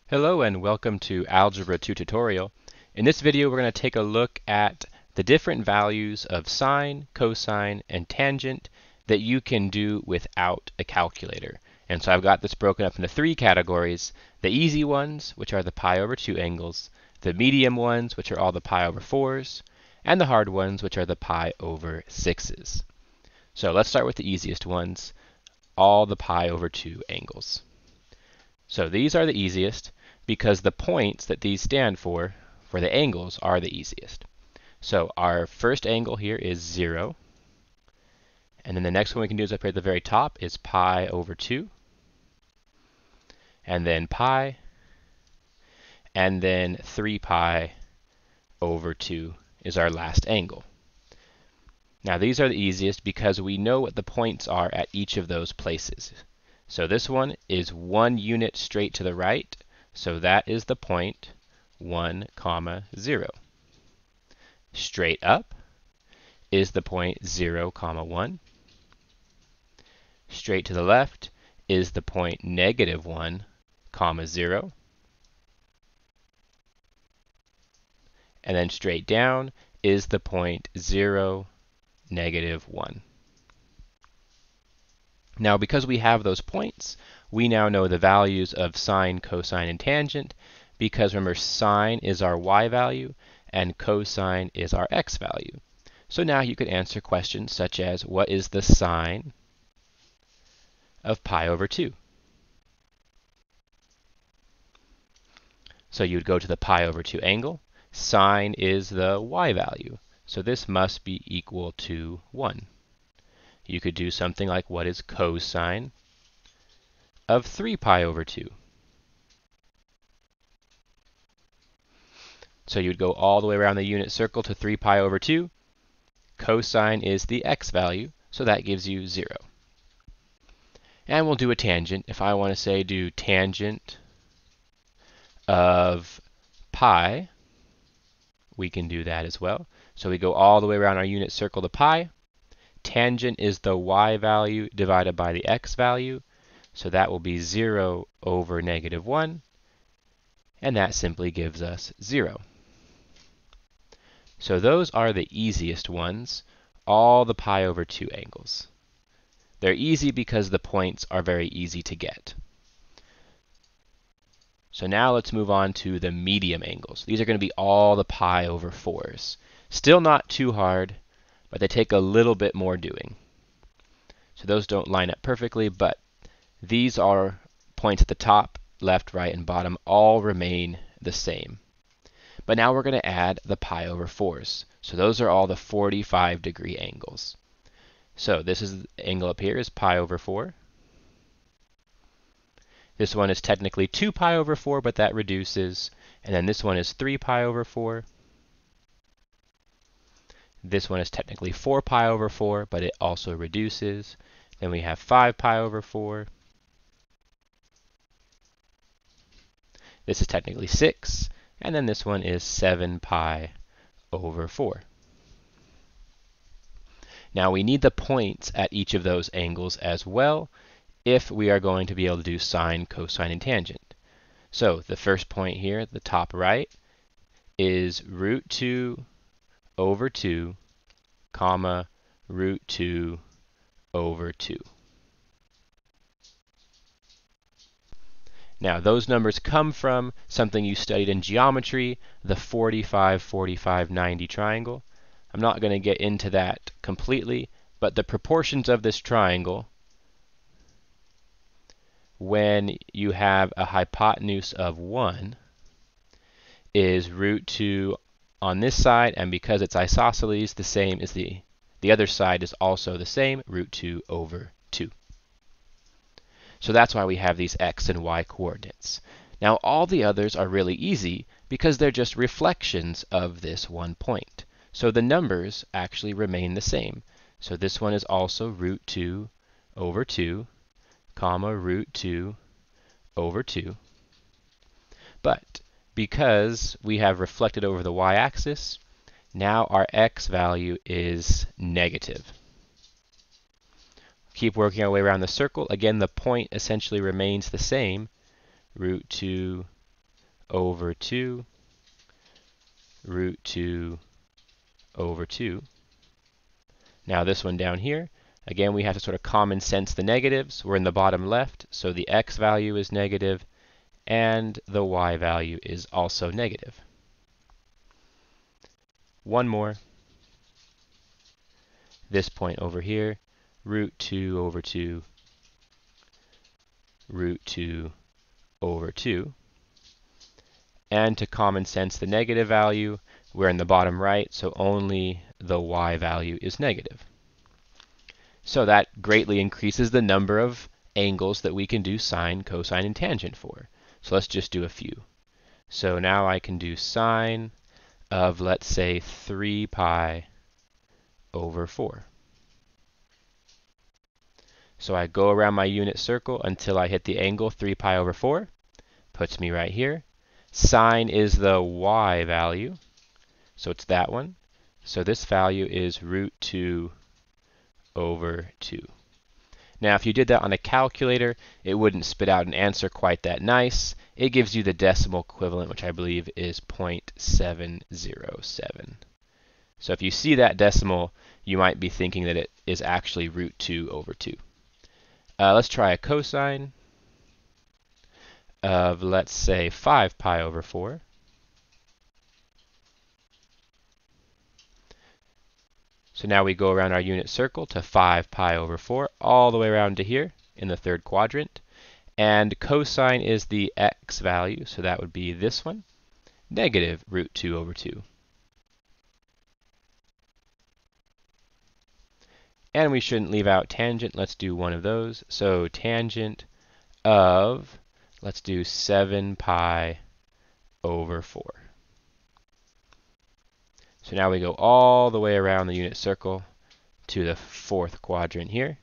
Hello and welcome to Algebra 2 tutorial. In this video we're going to take a look at the different values of sine, cosine, and tangent that you can do without a calculator. And so I've got this broken up into three categories: the easy ones, which are the pi over 2 angles, the medium ones, which are all the pi over 4s, and the hard ones, which are the pi over 6s. So let's start with the easiest ones, all the pi over 2 angles. So these are the easiest because the points that these stand for the angles, are the easiest. So our first angle here is 0. And then the next one we can do is up here at the very top is pi over 2. And then pi. And then 3 pi over 2 is our last angle. Now these are the easiest because we know what the points are at each of those places. So this one is 1 unit straight to the right, so that is the point 1, 0. Straight up is the point 0, 1. Straight to the left is the point -1, 0. And then straight down is the point 0, -1. Now, because we have those points, we now know the values of sine, cosine, and tangent, because remember, sine is our y value and cosine is our x value. So now you could answer questions such as, what is the sine of pi over 2? So you'd go to the pi over 2 angle. Sine is the y value, so this must be equal to 1. You could do something like, what is cosine of 3 pi over 2? So you'd go all the way around the unit circle to 3 pi over 2. Cosine is the x value, so that gives you 0. And we'll do a tangent. If I want to say do tangent of pi, we can do that as well. So we go all the way around our unit circle to pi. Tangent is the y value divided by the x value, so that will be 0 over -1, and that simply gives us 0. So those are the easiest ones, all the pi over 2 angles. They're easy because the points are very easy to get. So now let's move on to the medium angles. These are going to be all the pi over 4s. Still not too hard, but they take a little bit more doing. So those don't line up perfectly, but these are points at the top, left, right, and bottom all remain the same. But now we're going to add the pi over 4s. So those are all the 45-degree angles. So this is the angle up here is pi over 4. This one is technically 2 pi over 4, but that reduces. And then this one is 3 pi over 4. This one is technically 4 pi over 4, but it also reduces. Then we have 5 pi over 4. This is technically 6. And then this one is 7 pi over 4. Now we need the points at each of those angles as well if we are going to be able to do sine, cosine, and tangent. So the first point here at the top right is root 2 over 2, comma, root 2 over 2. Now those numbers come from something you studied in geometry, the 45-45-90 triangle. I'm not going to get into that completely, but the proportions of this triangle, when you have a hypotenuse of 1, is root 2 on this side, and because it's isosceles, the same as the other side is also the same, root 2 over 2. So that's why we have these x and y coordinates. Now all the others are really easy because they're just reflections of this one point. So the numbers actually remain the same. So this one is also root 2 over 2, comma, root 2 over 2. But because we have reflected over the y-axis, now our x value is negative. Keep working our way around the circle. Again, the point essentially remains the same, root 2 over 2, root 2 over 2. Now this one down here, again, we have to sort of common sense the negatives. We're in the bottom left, so the x value is negative, and the y value is also negative. One more. This point over here, root 2 over 2, root 2 over 2. And to common sense the negative value, we're in the bottom right, so only the y value is negative. So that greatly increases the number of angles that we can do sine, cosine, and tangent for. So let's just do a few. So now I can do sine of, let's say, 3 pi over 4. So I go around my unit circle until I hit the angle 3 pi over 4. Puts me right here. Sine is the y value, so it's that one. So this value is root 2 over 2. Now, if you did that on a calculator, it wouldn't spit out an answer quite that nice. It gives you the decimal equivalent, which I believe is 0.707. So if you see that decimal, you might be thinking that it is actually root 2 over 2. Let's try a cosine of, let's say, 5 pi over 4. So now we go around our unit circle to 5 pi over 4, all the way around to here in the third quadrant. And cosine is the x value, so that would be this one, negative root 2 over 2. And we shouldn't leave out tangent. Let's do one of those. So tangent of, let's do 7 pi over 4. So now we go all the way around the unit circle to the fourth quadrant here.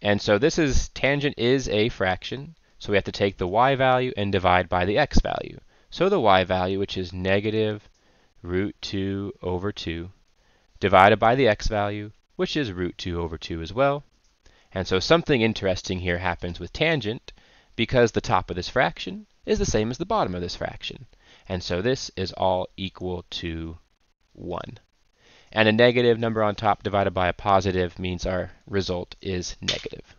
And so this is, tangent is a fraction, so we have to take the y value and divide by the x value. So the y value, which is negative root 2 over 2, divided by the x value, which is root 2 over 2 as well. And so something interesting here happens with tangent, because the top of this fraction is the same as the bottom of this fraction. And so this is all equal to 1. And a negative number on top divided by a positive means our result is negative.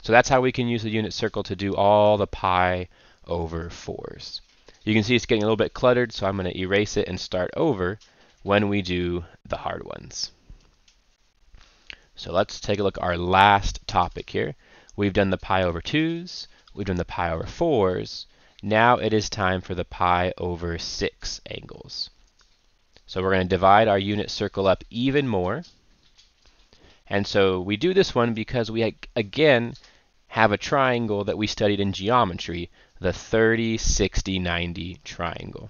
So that's how we can use the unit circle to do all the pi over 4s. You can see it's getting a little bit cluttered, so I'm going to erase it and start over when we do the hard ones. So let's take a look at our last topic here. We've done the pi over 2s, we've done the pi over 4s. Now it is time for the pi over 6 angles. So we're going to divide our unit circle up even more. And so we do this one because we, again, have a triangle that we studied in geometry, the 30, 60, 90 triangle.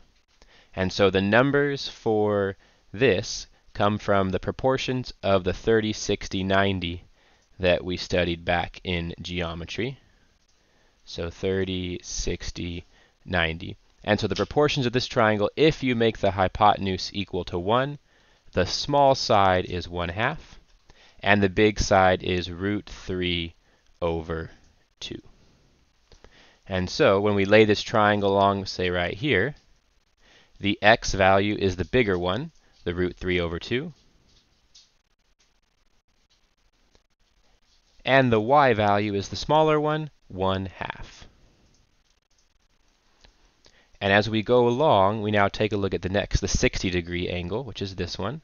And so the numbers for this come from the proportions of the 30, 60, 90 that we studied back in geometry. So 30, 60, 90. And so the proportions of this triangle, if you make the hypotenuse equal to 1, the small side is 1/2, and the big side is root 3 over 2. And so when we lay this triangle along, say right here, the x value is the bigger one, the root 3 over 2. And the y value is the smaller one, 1/2. And as we go along, we now take a look at the next, the 60-degree angle, which is this one.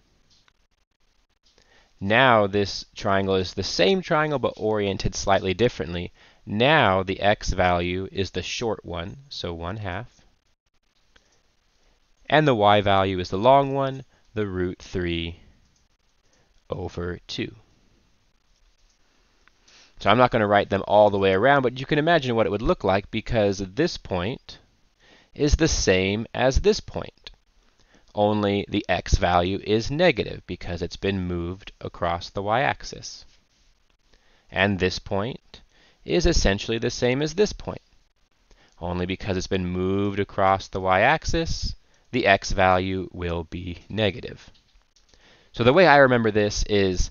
Now this triangle is the same triangle but oriented slightly differently. Now the x value is the short one, so 1/2. And the y value is the long one, the root 3 over 2. So I'm not going to write them all the way around, but you can imagine what it would look like, because this point is the same as this point, only the x value is negative because it's been moved across the y-axis. And this point is essentially the same as this point, only because it's been moved across the y-axis, the x value will be negative. So the way I remember this is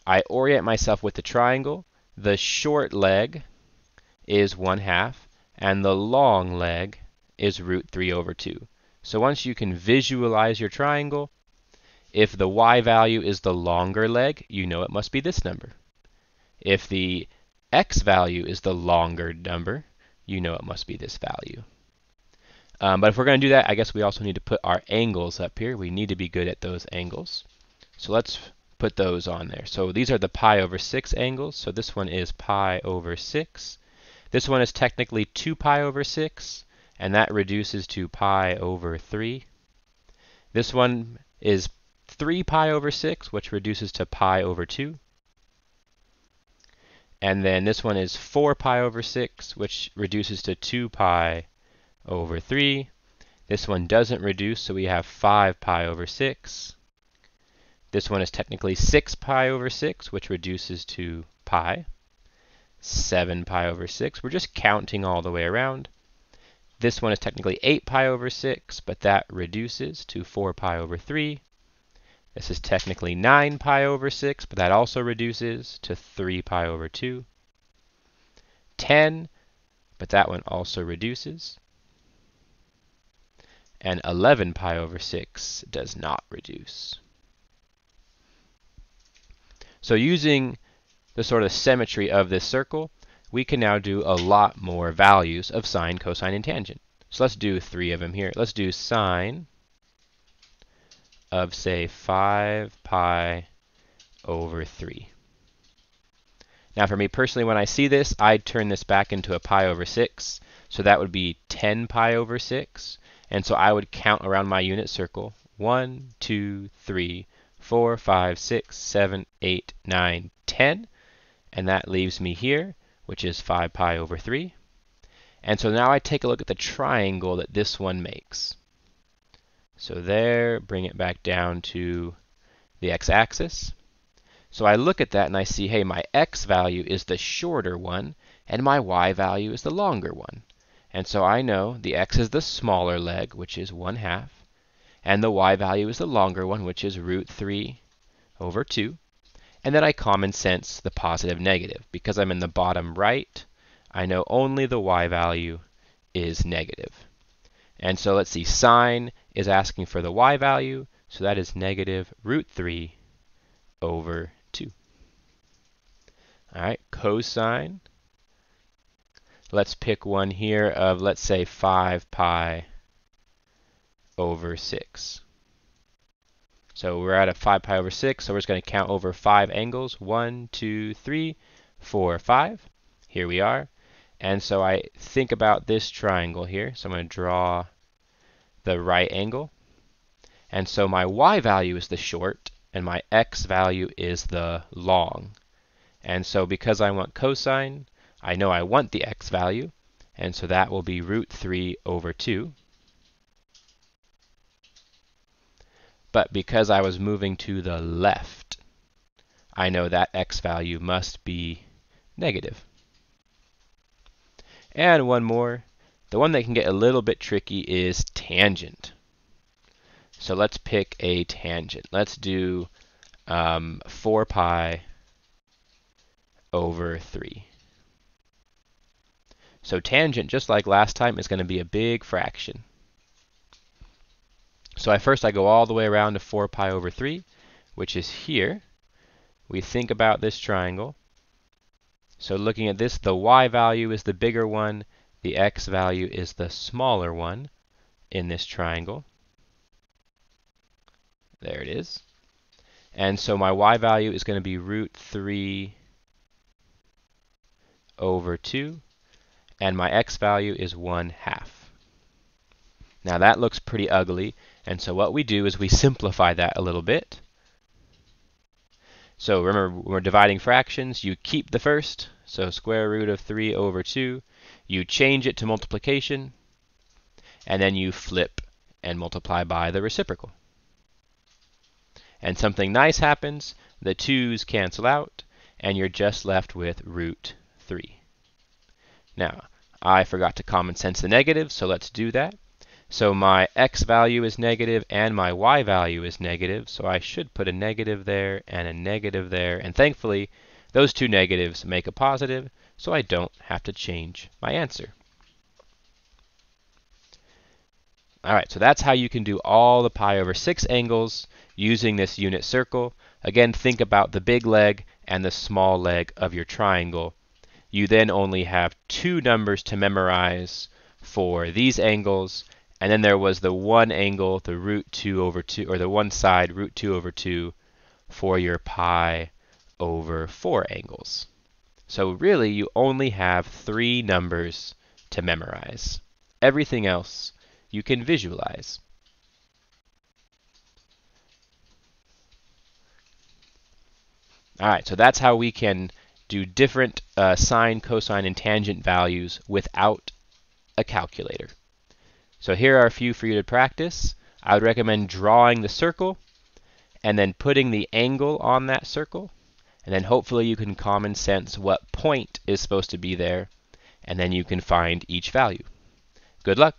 I orient myself with the triangle. The short leg is 1/2, and the long leg is root 3 over 2. So once you can visualize your triangle, if the y value is the longer leg, you know it must be this number. If the x value is the longer number, you know it must be this value. But if we're going to do that, I guess we also need to put our angles up here. We need to be good at those angles. So let's put those on there. So these are the pi over 6 angles. So this one is pi over 6. This one is technically 2 pi over 6, and that reduces to pi over 3. This one is 3 pi over 6, which reduces to pi over 2. And then this one is 4 pi over 6, which reduces to 2 pi over 3. This one doesn't reduce, so we have 5 pi over 6. This one is technically 6 pi over 6, which reduces to pi. 7 pi over 6. We're just counting all the way around. This one is technically 8 pi over 6, but that reduces to 4 pi over 3. This is technically 9 pi over 6, but that also reduces to 3 pi over 2. 10, but that one also reduces. And 11 pi over 6 does not reduce. So using the sort of symmetry of this circle, we can now do a lot more values of sine, cosine, and tangent. So let's do 3 of them here. Let's do sine of, say, 5 pi over 3. Now for me personally, when I see this, I'd turn this back into a pi over 6. So that would be 10 pi over 6. And so I would count around my unit circle. 1, 2, 3, 4, 5, 6, 7, 8, 9, 10. And that leaves me here, which is 5 pi over 3. And so now I take a look at the triangle that this one makes. So there, bring it back down to the x-axis. So I look at that and I see, hey, my x value is the shorter one, and my y value is the longer one. And so I know the x is the smaller leg, which is 1/2, and the y value is the longer one, which is root 3 over 2. And then I common sense the positive negative. Because I'm in the bottom right, I know only the y value is negative. And so let's see, sine is asking for the y value, so that is negative root 3 over 2. All right, cosine. Let's pick one here of, let's say, 5 pi over 6. So we're at a 5 pi over 6, so we're just going to count over 5 angles. 1, 2, 3, 4, 5. Here we are. And so I think about this triangle here. So I'm going to draw the right angle. And so my y value is the short, and my x value is the long. And so because I want cosine, I know I want the x value. And so that will be root 3 over 2. But because I was moving to the left, I know that x value must be negative. And one more. The one that can get a little bit tricky is tangent. So let's pick a tangent. Let's do 4 pi over 3. So tangent, just like last time, is going to be a big fraction. So first I go all the way around to 4 pi over 3, which is here. We think about this triangle. So looking at this, the y value is the bigger one, the x value is the smaller one in this triangle. There it is. And so my y value is going to be root 3 over 2, and my x value is 1/2. Now that looks pretty ugly, and so what we do is we simplify that a little bit. So remember, when we're dividing fractions, you keep the first, so square root of 3 over 2. You change it to multiplication, and then you flip and multiply by the reciprocal. And something nice happens, the 2's cancel out, and you're just left with root 3. Now, I forgot to common sense the negative, so let's do that. So my x value is negative and my y value is negative, so I should put a negative there and a negative there, and thankfully those two negatives make a positive, so I don't have to change my answer. All right, so that's how you can do all the pi over 6 angles using this unit circle. Again, think about the big leg and the small leg of your triangle. You then only have 2 numbers to memorize for these angles, and then there was the one angle, the root 2 over 2, or the one side, root 2 over 2, for your pi over 4 angles. So really, you only have 3 numbers to memorize. Everything else you can visualize. All right, so that's how we can do different sine, cosine, and tangent values without a calculator. So here are a few for you to practice. I would recommend drawing the circle and then putting the angle on that circle. And then hopefully you can common sense what point is supposed to be there. And then you can find each value. Good luck.